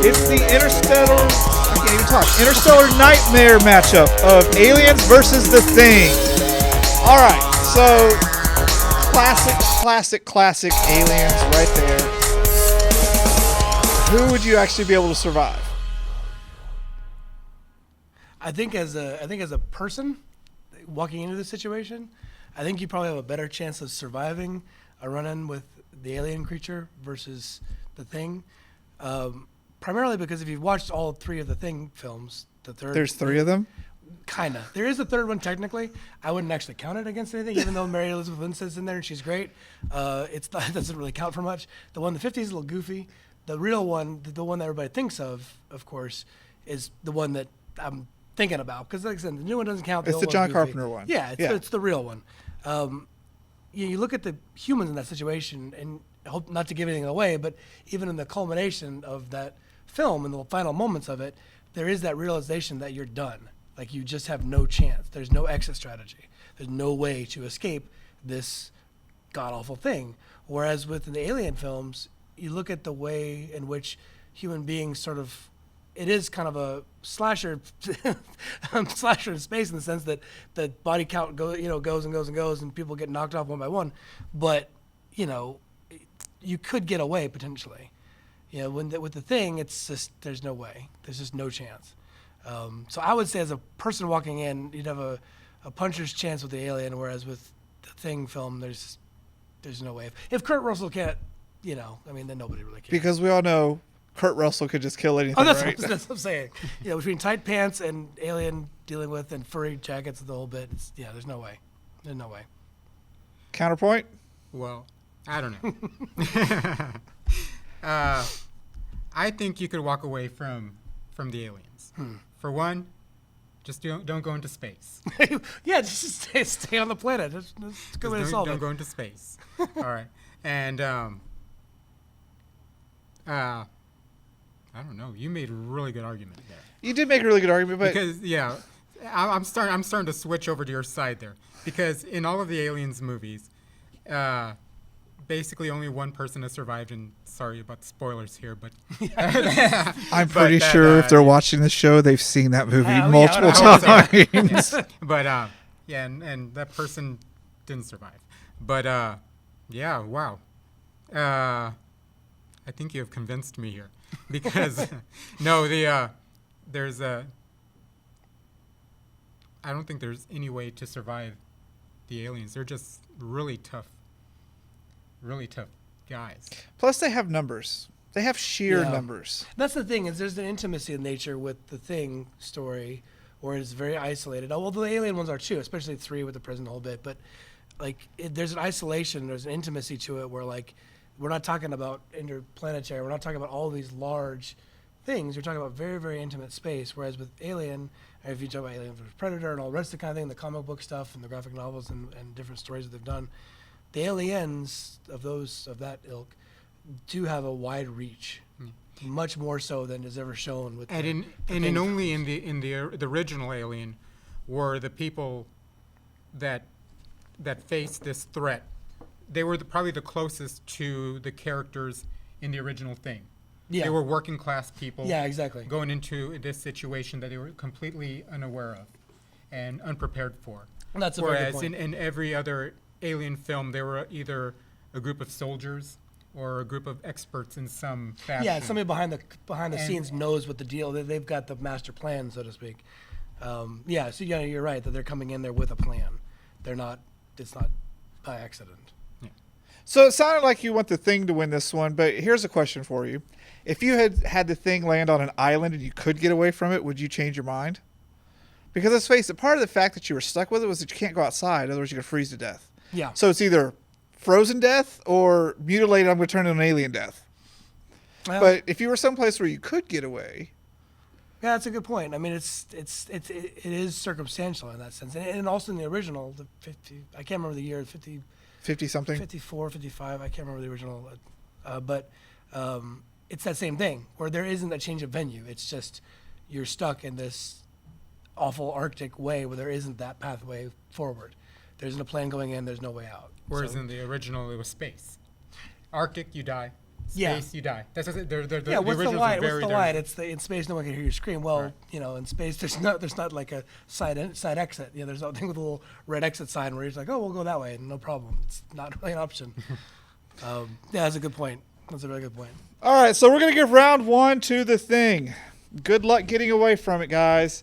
It's the I can't even talk. Interstellar nightmare matchup of Aliens versus The Thing. All right, so classic Aliens right there. Who would you actually be able to survive? I think as a person walking into the situation, I think you probably have a better chance of surviving a run-in with the alien creature versus The Thing. Primarily because if you've watched all three of the Thing films, There's three of them? Kind of. There is a third one technically. I wouldn't actually count it against anything, even though Mary Elizabeth Winstead's in there and she's great. It doesn't really count for much. The one in the 50s is a little goofy. The real one, the one that everybody thinks of course, is the one that I'm thinking about. Because like I said, the new one doesn't count. It's the John Carpenter one. Yeah, it's the real one. You look at the humans in that situation, and I hope not to give anything away, but even in the culmination of that film and the final moments of it, there is that realization that you're done. Like you just have no chance. There's no exit strategy. There's no way to escape this god-awful thing. Whereas with the alien films, you look at the way in which human beings sort of, it is kind of a slasher in space in the sense that the body count goes and goes and people get knocked off one by one. But, you could get away potentially. With the Thing, it's just, there's no way. There's just no chance. So I would say as a person walking in, you'd have a puncher's chance with the alien, whereas with the Thing film, there's no way. If Kurt Russell can't, then nobody really can. Because we all know Kurt Russell could just kill anything, right? That's what I'm saying. Between tight pants and alien dealing with and furry jackets and the whole bit, there's no way. There's no way. Counterpoint? Well, I don't know. I think you could walk away from the aliens. For one, just don't go into space. Yeah, just stay on the planet. That's a good way to solve it. Don't go into space. All right. And I don't know. You made a really good argument there. You did make a really good argument, but because I'm starting to switch over to your side there, because in all of the Aliens movies, basically only one person has survived, and sorry about spoilers here, but I'm pretty sure if they're watching this show, they've seen that movie multiple times. But and that person didn't survive. But wow. I think you have convinced me here, because no, there's I don't think there's any way to survive the aliens. They're just really tough guys. Plus, they have numbers. They have sheer numbers. That's the thing, is there's an intimacy in nature with the Thing story, where it's very isolated. Well, the alien ones are too, especially 3 with the prison a whole bit. But there's an isolation, there's an intimacy to it, where we're not talking about interplanetary. We're not talking about all these large things. We're talking about very, very intimate space. Whereas with Alien, if you talk about Alien vs. Predator and all the rest of the kind of thing, the comic book stuff and the graphic novels and different stories that they've done, the aliens of that ilk do have a wide reach, much more so than is ever shown with. And only in the original Alien were the people that faced this threat. They were probably the closest to the characters in the original Thing. Yeah. They were working class people. Yeah, exactly. Going into this situation that they were completely unaware of and unprepared for. That's a very good point. Whereas in every other Alien film, they were either a group of soldiers or a group of experts in some fashion. Yeah, somebody behind the scenes knows what the deal. They've got the master plan, so to speak. So you're right that they're coming in there with a plan. They're not. It's not by accident. So it sounded like you want the Thing to win this one, but here's a question for you. If you had the Thing land on an island and you could get away from it, would you change your mind? Because let's face it, part of the fact that you were stuck with it was that you can't go outside, otherwise you're going to freeze to death. Yeah. So it's either frozen death or mutilated, I'm going to turn into an alien death. Well, but if you were someplace where you could get away. Yeah, that's a good point. I mean, it is circumstantial in that sense. And also in the original, the 50, I can't remember the year, 50-something? 54, 55, I can't remember the original. But it's that same thing, where there isn't a change of venue. It's just you're stuck in this awful Arctic way where there isn't that pathway forward. There isn't a plane going in, there's no way out. Whereas in the original, it was space. Arctic, you die. Yeah. Space, you die. That's what they're the Yeah, what's the originals are light? What's very- the they're- light? It's in space. No one can hear you scream. Well, Right. in space, there's not like a side exit. There's nothing with a little red exit sign where he's like, oh, we'll go that way, no problem. It's not really an option. Yeah, that's a good point. That's a really good point. All right, so we're going to give round 1 to The Thing. Good luck getting away from it, guys.